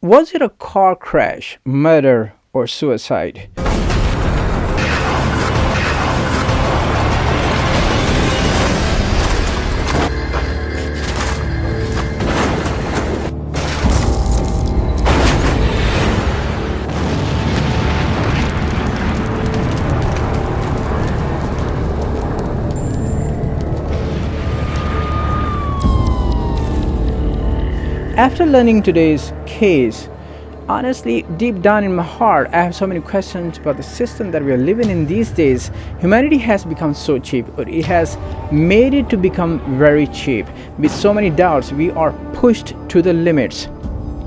Was it a car crash, murder, or suicide? After learning today's case, honestly, deep down in my heart, I have so many questions about the system that we are living in these days. Humanity has become so cheap, or it has made it to become very cheap. With so many doubts, we are pushed to the limits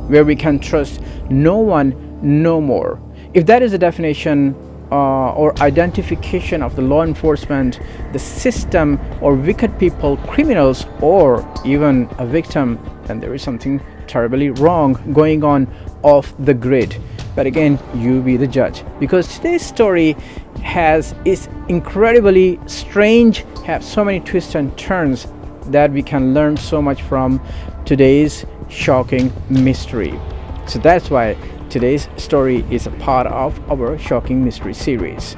where we can trust no one no more. If that is the definition or identification of the law enforcement, the system, or wicked people, criminals, or even a victim, then there is something terribly wrong going on off the grid. But again, you be the judge, because today's story is incredibly strange, have so many twists and turns that we can learn so much from today's shocking mystery. So that's why today's story is a part of our shocking mystery series.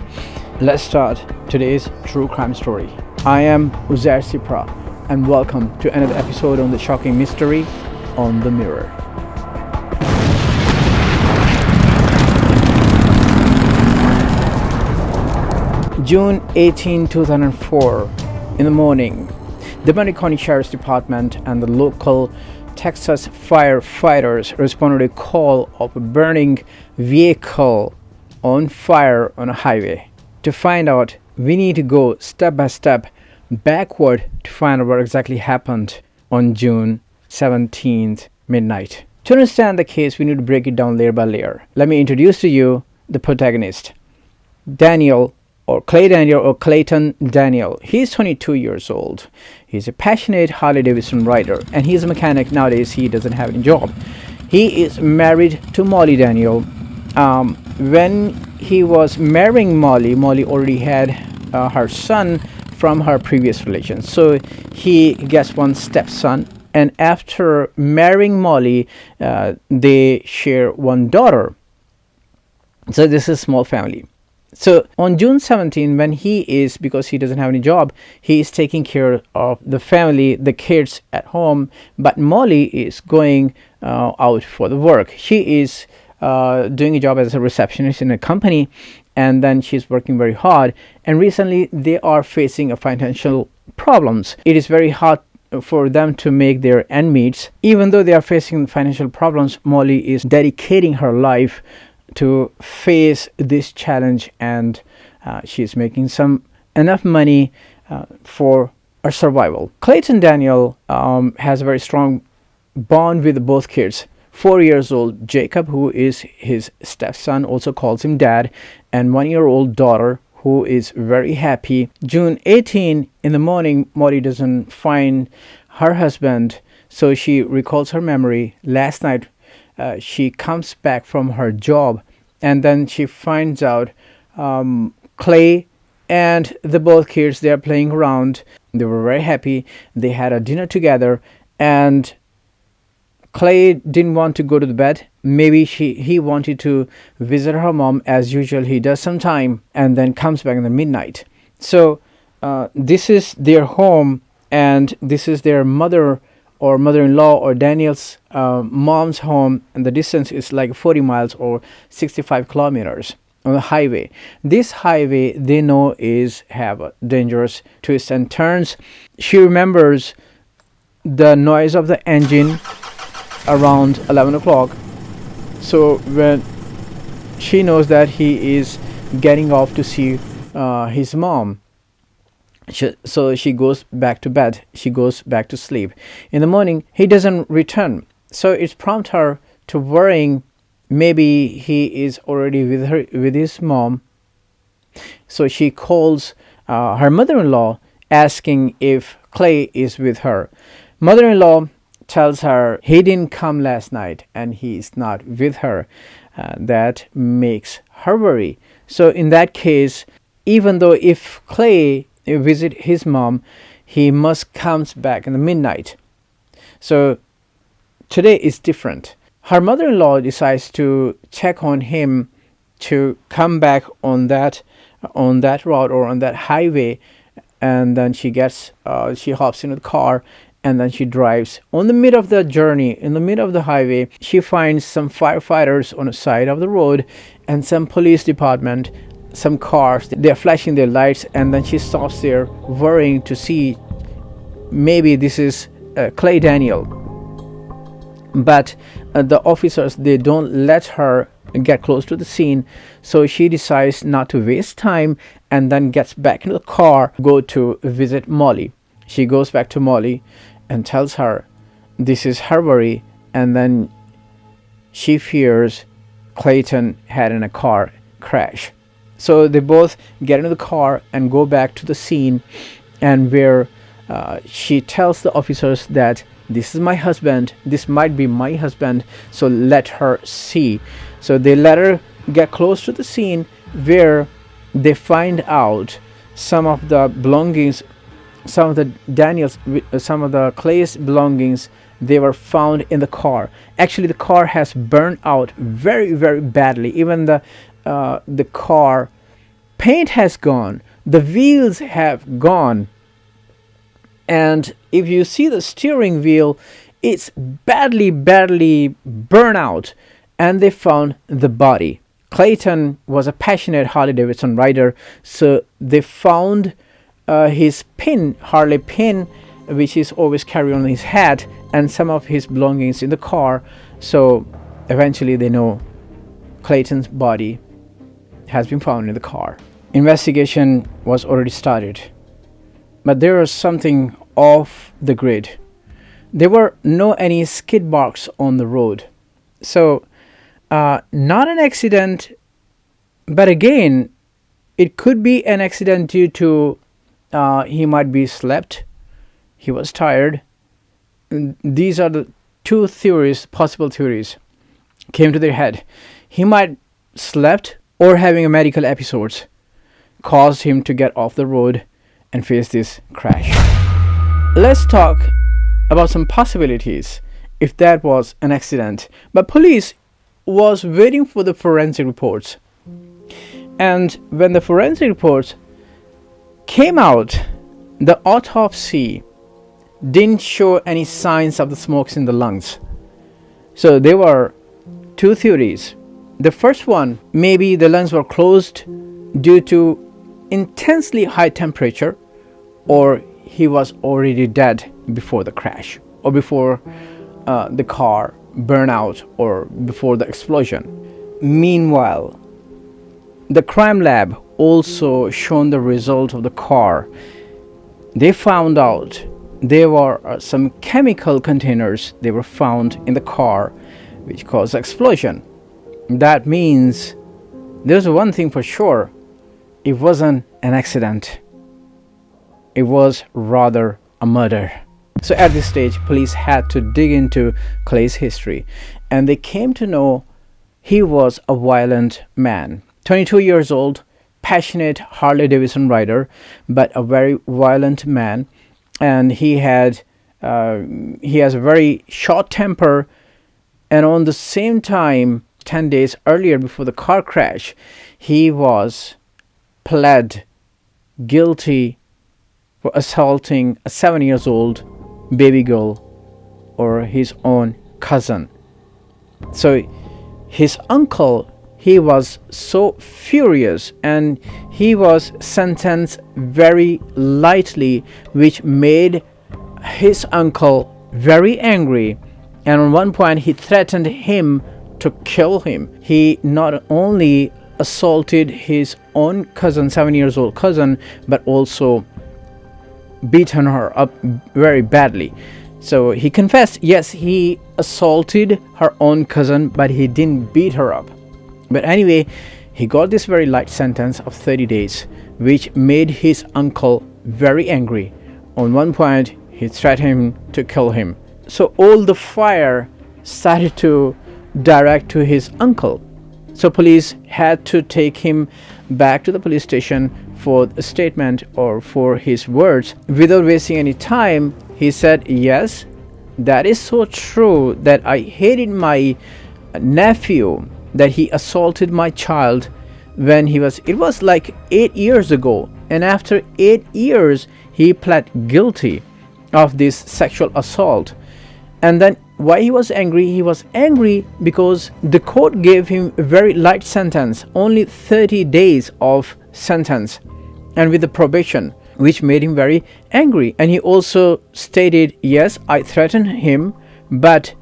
Let's start today's true crime story. I am Uzair Sipra, and welcome to another episode on the shocking mystery on the Mirror. June 18, 2004, in the morning, the Montgomery County Sheriff's Department and the local Texas firefighters responded to a call of a burning vehicle on fire on a highway. To find out, we need to go step by step backward to find out what exactly happened on June 17th midnight. To understand the case, we need to break it down layer by layer. Let me introduce to you the protagonist, Daniel, or Clay Daniel, or Clayton Daniel. He's 22 years old. He's a passionate Harley Davidson rider, and he's a mechanic. Nowadays he doesn't have any job. He is married to Molly Daniel. When he was marrying Molly already had her son from her previous relation, so he gets one stepson, and after marrying Molly, they share one daughter. So this is a small family. So on June 17, when because he doesn't have any job, he is taking care of the family, the kids at home, but Molly is going out for the work. She is doing a job as a receptionist in a company, and then she's working very hard. And recently they are facing a financial problems. It is very hard for them to make their end meets. Even though they are facing financial problems, Molly is dedicating her life to face this challenge, and she's making enough money for her survival. Clayton Daniel has a very strong bond with both kids. 4 years old Jacob, who is his stepson, also calls him dad, and 1-year-old daughter, who is very happy. June 18 in the morning, Molly doesn't find her husband, so she recalls her memory. Last night she comes back from her job, and then she finds out Clay and the both kids, they are playing around. They were very happy. They had a dinner together, and Clay didn't want to go to the bed. Maybe he wanted to visit her mom as usual. He does sometime, and then comes back in the midnight. So this is their home, and this is their mother or mother-in-law or Daniel's mom's home, and the distance is like 40 miles or 65 kilometers on the highway. This highway they know have dangerous twists and turns. She remembers the noise of the engine around 11 o'clock. So when she knows that he is getting off to see his mom, so she goes back to bed. She goes back to sleep. In the morning, he doesn't return. So it prompts her to worrying. Maybe he is already with his mom. So she calls her mother-in-law, asking if Clay is with her. Mother-in-law tells her he didn't come last night and he's not with her. That makes her worry. So in that case, even though if Clay visit his mom, he must comes back in the midnight. So today is different. Her mother-in-law decides to check on him to come back on that road or on that highway, and then she hops into the car, and then she drives. On the mid of the journey, in the middle of the highway, she finds some firefighters on the side of the road and some police department, some cars. They're flashing their lights, and then she stops there worrying to see maybe this is Clay Daniel. But the officers, they don't let her get close to the scene, so she decides not to waste time and then gets back into the car, go to visit Molly. She goes back to Molly and tells her this is her worry, and then she fears Clayton had in a car crash. So they both get into the car and go back to the scene, and where she tells the officers that this is my husband, this might be my husband, so let her see. So they let her get close to the scene, where they find out some of the belongings, some of the Clay's belongings, they were found in the car. Actually, the car has burned out very, very badly. Even the car paint has gone, the wheels have gone, and if you see the steering wheel, it's badly burned out. And they found the body. Clayton was a passionate Harley Davidson rider, so they found his pin, Harley pin, which he's always carried on his hat, and some of his belongings in the car. So eventually they know Clayton's body has been found in the car. Investigation was already started, but there was something off the grid. There were no any skid marks on the road. So not an accident, but again, it could be an accident due to he might be slept, he was tired. These are the two theories, possible theories, came to their head. He might slept, or having a medical episodes caused him to get off the road and face this crash. Let's talk about some possibilities if that was an accident. But police was waiting for the forensic reports, and when the forensic reports came out, the autopsy didn't show any signs of the smokes in the lungs. So there were two theories. The first one, maybe the lungs were closed due to intensely high temperature, or he was already dead before the crash, or before the car burned out, or before the explosion. Meanwhile, the crime lab also shown the result of the car. They found out there were some chemical containers they were found in the car which caused explosion. That means there's one thing for sure: it wasn't an accident, it was rather a murder. So at this stage, police had to dig into Clay's history, and they came to know he was a violent man. 22 years old, passionate Harley Davidson rider, but a very violent man. And he has a very short temper, and on the same time, 10 days earlier before the car crash, he was pled guilty for assaulting a 7-year-old baby girl, or his own cousin. So his uncle, he was so furious, and he was sentenced very lightly, which made his uncle very angry. And at one point he threatened him to kill him. He not only assaulted his own cousin, 7-year-old cousin, but also beaten her up very badly. So he confessed, yes, he assaulted her own cousin, but he didn't beat her up. But anyway, he got this very light sentence of 30 days, which made his uncle very angry. On one point, he threatened him to kill him. So all the fire started to direct to his uncle. So police had to take him back to the police station for a statement, or for his words. Without wasting any time, he said, yes, That is so true that I hated my nephew, that he assaulted my child when it was like 8 years ago, and after 8 years he pled guilty of this sexual assault. And then why he was angry? He was angry because the court gave him a very light sentence, only 30 days of sentence, and with the probation, which made him very angry. And he also stated, yes, I threatened him, but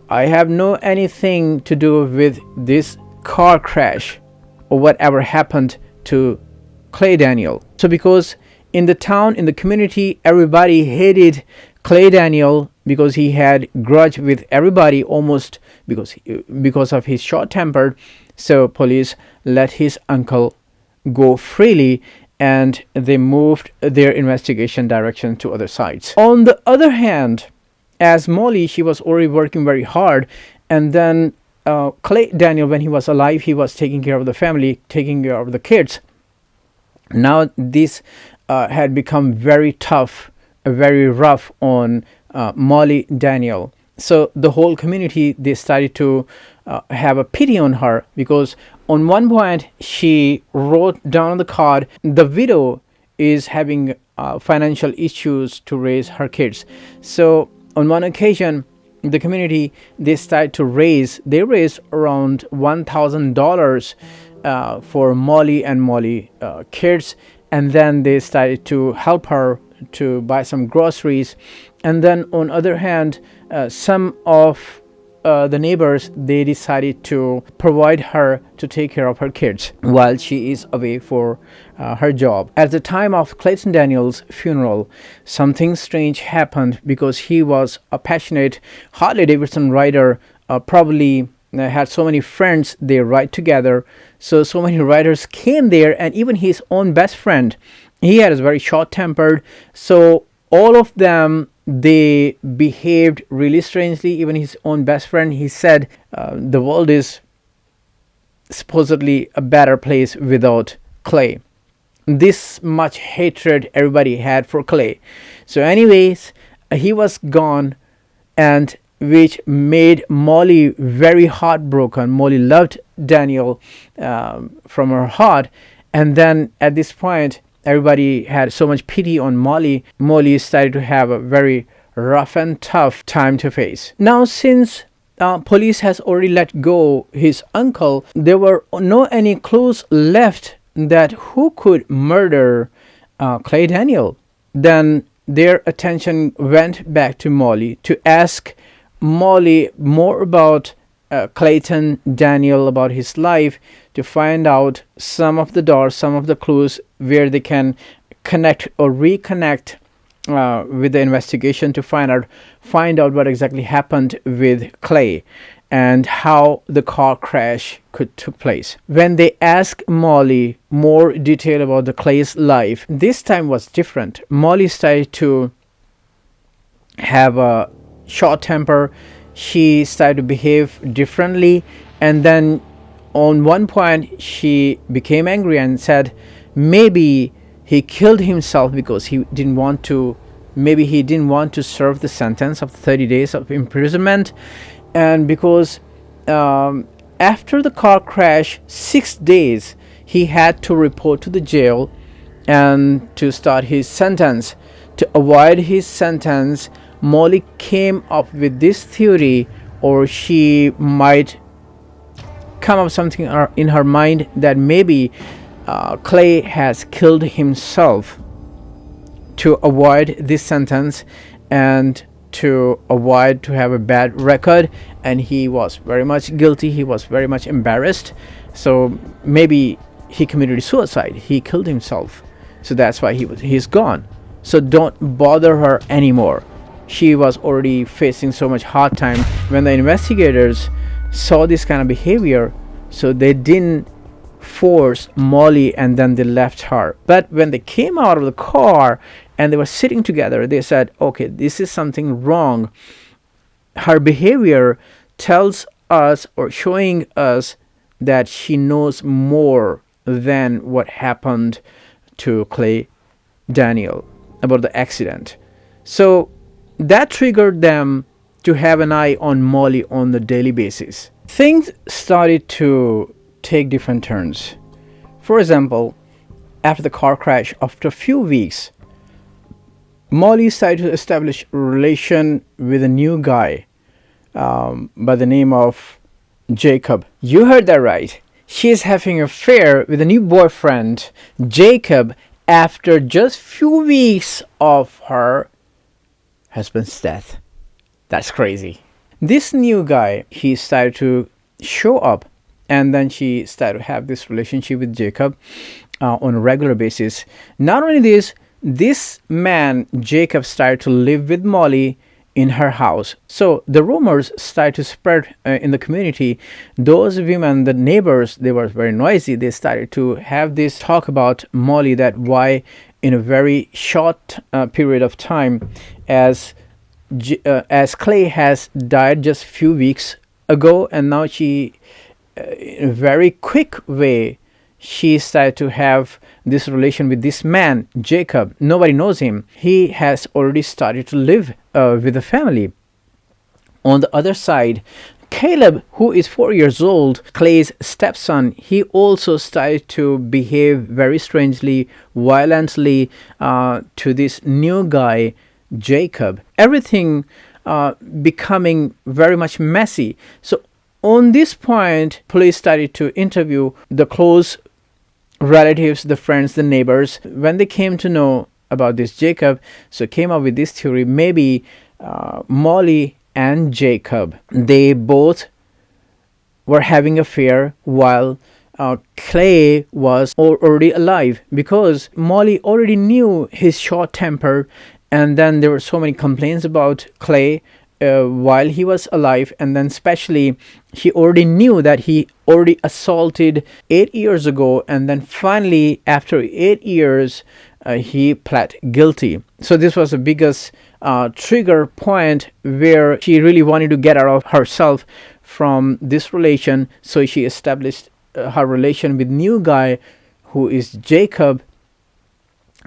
I have no anything to do with this car crash or whatever happened to Clay Daniel. So because in the town, in the community, everybody hated Clay Daniel because he had grudge with everybody, almost because of his short temper. So police let his uncle go freely, and they moved their investigation direction to other sites. On the other hand, as Molly, she was already working very hard, and then Clay Daniel, when he was alive, he was taking care of the family, taking care of the kids. Now this had become very tough, very rough on Molly Daniel. So the whole community, they started to have a pity on her, because on one point she wrote down on the card, the widow is having financial issues to raise her kids. So on one occasion, the community, they started to raised around $1,000 for Molly and Molly kids, and then they started to help her to buy some groceries. And then on other hand, some of the neighbors, they decided to provide her to take care of her kids while she is away for her job. At the time of Clayton Daniels' funeral, something strange happened, because he was a passionate Harley Davidson rider, probably had so many friends, they ride together. So many riders came there, and even his own best friend, he had a very short tempered. So all of them, they behaved really strangely. Even his own best friend, he said the world is supposedly a better place without Clay. This much hatred everybody had for Clay. So anyways, he was gone, and which made Molly very heartbroken. Molly loved Daniel from her heart, and then at this point, everybody had so much pity on Molly. Molly started to have a very rough and tough time to face. Now, since police has already let go his uncle, there were no any clues left that who could murder Clay Daniel. Then their attention went back to Molly to ask Molly more about Clayton Daniel, about his life, to find out some of the doors, some of the clues where they can connect or reconnect with the investigation, to find out what exactly happened with Clay and how the car crash could took place. When they asked Molly more detail about the Clay's life, this time was different. Molly started to have a short temper. She started to behave differently, and then on one point she became angry and said maybe he killed himself because he didn't want to serve the sentence of 30 days of imprisonment, and because after the car crash, 6 days he had to report to the jail and to start his sentence. To avoid his sentence, Molly came up with this theory, or she might come up something in her mind, that maybe Clay has killed himself to avoid this sentence and to avoid to have a bad record, and he was very much guilty, he was very much embarrassed, so maybe he committed suicide, he killed himself, so that's why he's gone. So don't bother her anymore. She was already facing so much hard time. When the investigators saw this kind of behavior, so they didn't force Molly, and then they left her. But when they came out of the car and they were sitting together, they said, okay, this is something wrong. Her behavior tells us, or showing us, that she knows more than what happened to Clay Daniel about the accident. So that triggered them to have an eye on Molly on the daily basis. Things started to take different turns. For example, after the car crash, after a few weeks, Molly started to establish a relation with a new guy by the name of Jacob. You heard that right. She is having an affair with a new boyfriend, Jacob, after just few weeks of her husband's death. That's crazy. This new guy, he started to show up, and then she started to have this relationship with Jacob on a regular basis. Not only this man, Jacob, started to live with Molly in her house. So the rumors started to spread in the community. Those women, the neighbors, they were very noisy. They started to have this talk about Molly, that why in a very short period of time, as Clay has died just a few weeks ago, and now she, in a very quick way, she started to have this relation with this man, Jacob. Nobody knows him. He has already started to live with the family. On the other side, Caleb, who is 4 years old, Clay's stepson, he also started to behave very strangely, violently to this new guy, Jacob. Everything becoming very much messy. So on this point, police started to interview the close relatives, the friends, the neighbors. When they came to know about this Jacob, so came up with this theory, maybe Molly and Jacob, they both were having an affair while Clay was already alive, because Molly already knew his short temper, and then there were so many complaints about Clay while he was alive, and then especially he already knew that he already assaulted 8 years ago, and then finally after 8 years he pled guilty. So this was the biggest trigger point where she really wanted to get out of herself from this relation. So she established her relation with new guy who is Jacob.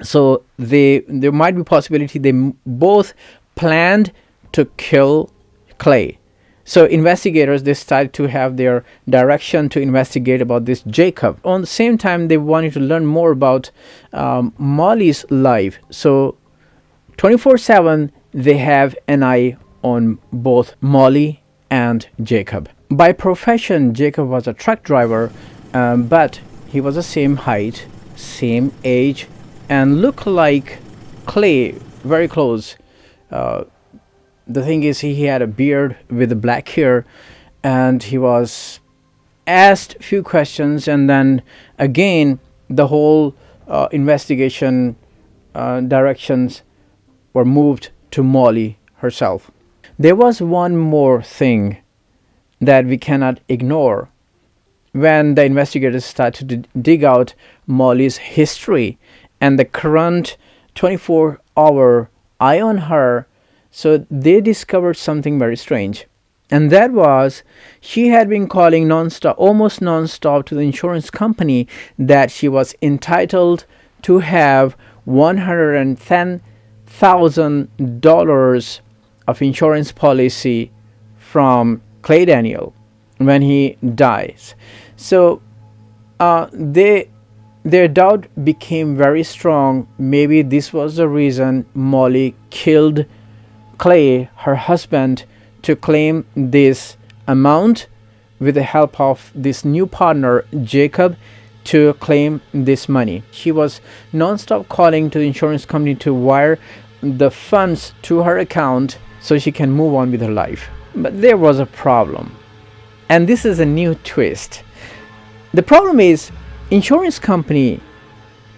So there might be possibility they both planned to kill Clay. So investigators, they started to have their direction to investigate about this Jacob. On the same time, they wanted to learn more about Molly's life. So 24/7, they have an eye on both Molly and Jacob. By profession, Jacob was a truck driver, but he was the same height, same age, and looked like Clay, very close. The thing is, he had a beard with the black hair, and he was asked few questions, and then again the whole investigation directions were moved to Molly herself. There was one more thing that we cannot ignore. When the investigators started to dig out Molly's history and the current 24-hour eye on her, so they discovered something very strange. And that was, she had been calling almost non-stop to the insurance company that she was entitled to have $110,000 of insurance policy from Clay Daniel when he dies. So their doubt became very strong. Maybe this was the reason Molly killed Clay, her husband, to claim this amount with the help of this new partner, Jacob, to claim this money. She was non-stop calling to the insurance company to wire the funds to her account so she can move on with her life. But there was a problem. And this is a new twist. The problem is, insurance company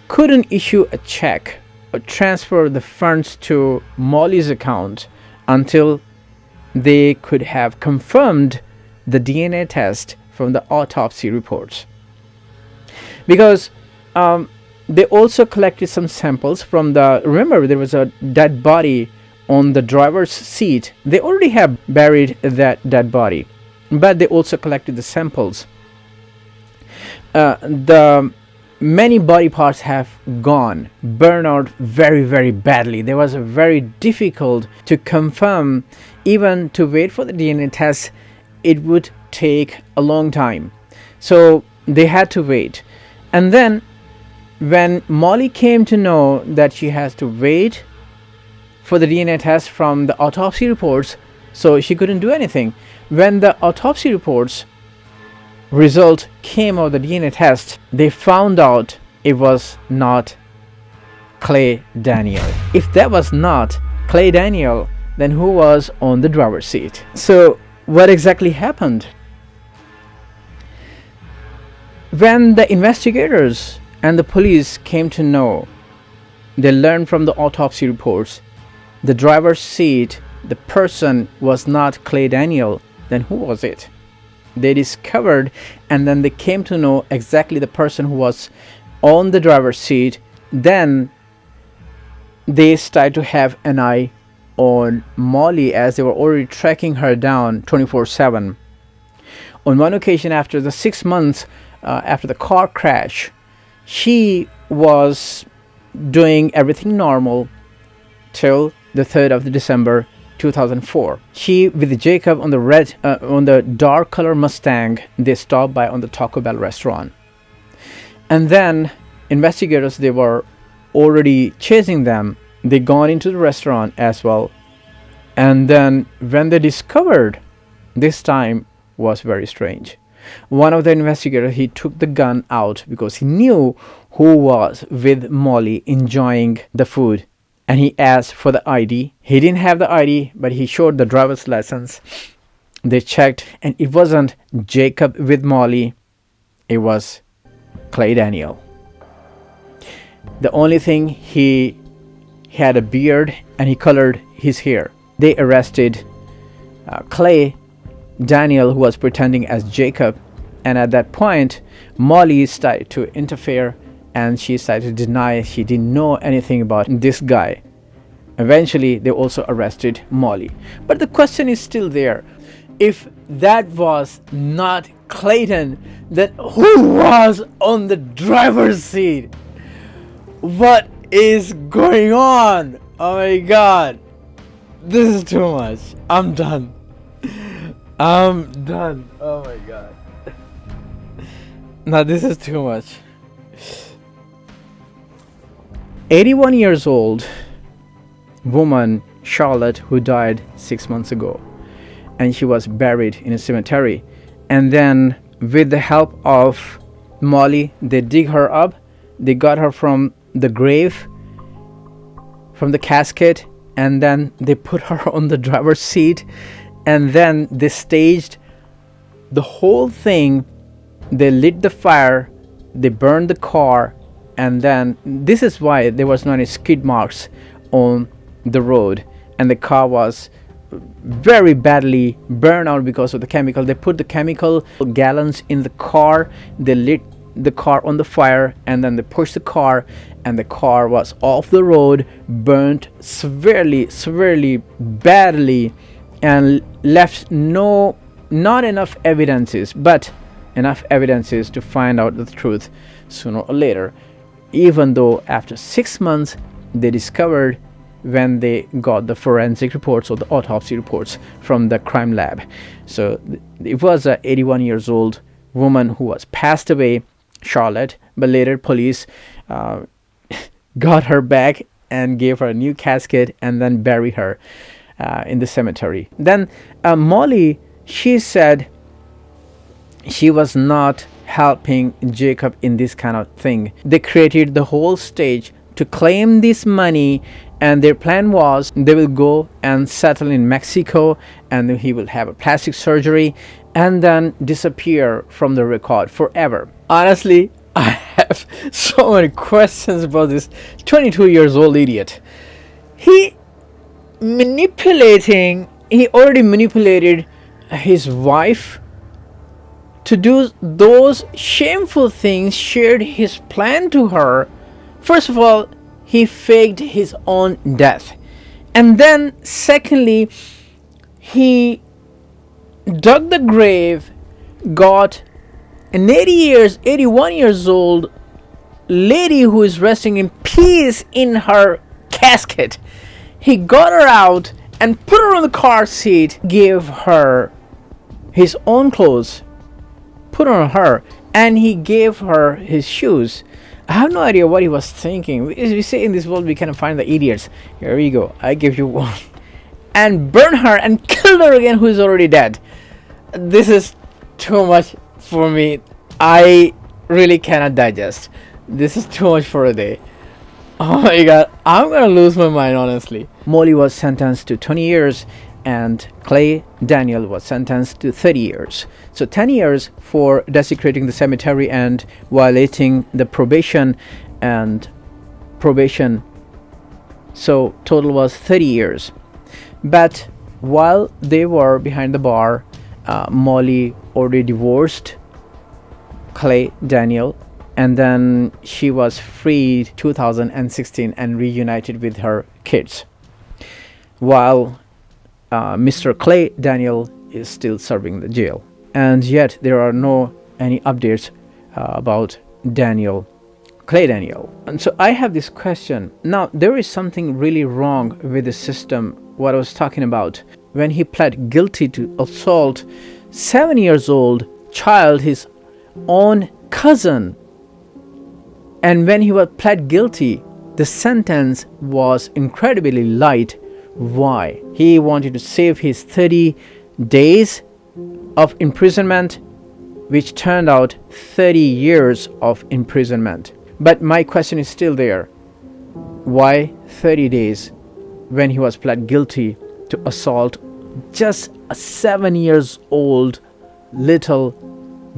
couldn't issue a check or transfer the funds to Molly's account until they could have confirmed the DNA test from the autopsy reports. Because they also collected some samples from remember there was a dead body on the driver's seat. They already have buried that dead body, but they also collected the samples. The many body parts have gone, burned out very, very badly. There was a very difficult to confirm, even to wait for the DNA test. It would take a long time. So they had to wait. And then when Molly came to know that she has to wait for the DNA test from the autopsy reports, so she couldn't do anything. When the autopsy reports result came of the DNA test, they found out it was not Clay Daniel. If that was not Clay Daniel, then who was on the driver's seat? So what exactly happened? When the investigators and the police came to know, they learned from the autopsy reports, the driver's seat, the person was not Clay Daniel, then who was it? They discovered, and then they came to know exactly the person who was on the driver's seat. Then they started to have an eye on Molly, as they were already tracking her down 24/7. On one occasion, after the 6 months after the car crash, she was doing everything normal till the 3rd of December 2004. She with Jacob on the dark color Mustang, they stopped by on the Taco Bell restaurant. And then investigators, they were already chasing them. They gone into the restaurant as well. And then when they discovered, this time was very strange. One of the investigators, he took the gun out because he knew who was with Molly enjoying the food. And he asked for the ID. He didn't have the ID, but he showed the driver's license. They checked, and it wasn't Jacob with Molly. It was Clay Daniel. The only thing, he had a beard and he colored his hair. They arrested Clay Daniel, who was pretending as Jacob. And at that point, Molly started to interfere, and she started to deny she didn't know anything about this guy. Eventually, they also arrested Molly. But the question is still there. If that was not Clayton, then who was on the driver's seat? What is going on? Oh my god. This is too much. I'm done. I'm done. Oh my god. Now this is too much. 81 years old woman, Charlotte, who died 6 months ago, and she was buried in a cemetery. And then with the help of Molly, they dig her up. They got her from the grave, from the casket, and then they put her on the driver's seat, and then they staged the whole thing. They lit the fire, they burned the car, and then this is why there was no any skid marks on the road, and the car was very badly burned out because of the chemical. They put the chemical gallons in the car, they lit the car on the fire, and then they pushed the car, and the car was off the road, burnt severely badly, and left not enough evidences, but enough evidences to find out the truth sooner or later. Even though after 6 months they discovered, when they got the forensic reports or the autopsy reports from the crime lab. So it was a 81 years old woman who was passed away, Charlotte, but later police got her back and gave her a new casket and then buried her in the cemetery. Then Molly, she said she was not helping Jacob in this kind of thing. They created the whole stage to claim this money, and their plan was they will go and settle in Mexico, and he will have a plastic surgery and then disappear from the record forever. Honestly, I have so many questions about this 22 years old idiot. He already manipulated his wife to do those shameful things, shared his plan to her. First of all, he faked his own death. And then secondly, he dug the grave, got an 81 years old lady who is resting in peace in her casket. He got her out and put her on the car seat, gave her his own clothes, put on her, and he gave her his shoes. I have no idea what he was thinking. We say in this world we can find the idiots. Here you go, I give you one. And burn her and kill her again, who is already dead. This is too much for me. I really cannot digest. This is too much for a day. Oh my god, I'm gonna lose my mind, honestly. Molly was sentenced to 20 years and Clay Daniel was sentenced to 30 years. So 10 years for desecrating the cemetery and violating the probation. So total was 30 years. But while they were behind the bar, Molly already divorced Clay Daniel, and then she was freed 2016 and reunited with her kids, while Mr. Clay Daniel is still serving the jail. And yet there are no any updates about Clay Daniel. And so I have this question. Now there is something really wrong with the system, what I was talking about. When he pled guilty to assault 7 years old child, his own cousin, and when he was pled guilty, the sentence was incredibly light. Why? He wanted to save his 30 days of imprisonment, which turned out 30 years of imprisonment. But my question is still there. Why 30 days when he was pled guilty to assault just a 7 years old little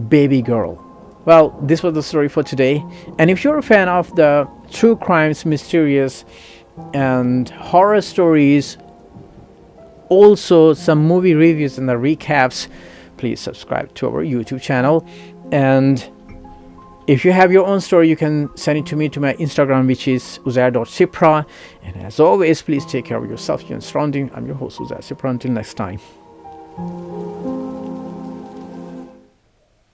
baby girl? Well, this was the story for today. And if you're a fan of the true crimes, mysterious and horror stories, also some movie reviews and the recaps, please subscribe to our YouTube channel. And if you have your own story, you can send it to me to my Instagram, which is uzair.sipra. And as always, please take care of yourself, your surrounding. I'm your host, Uzair Sipra. Until next time.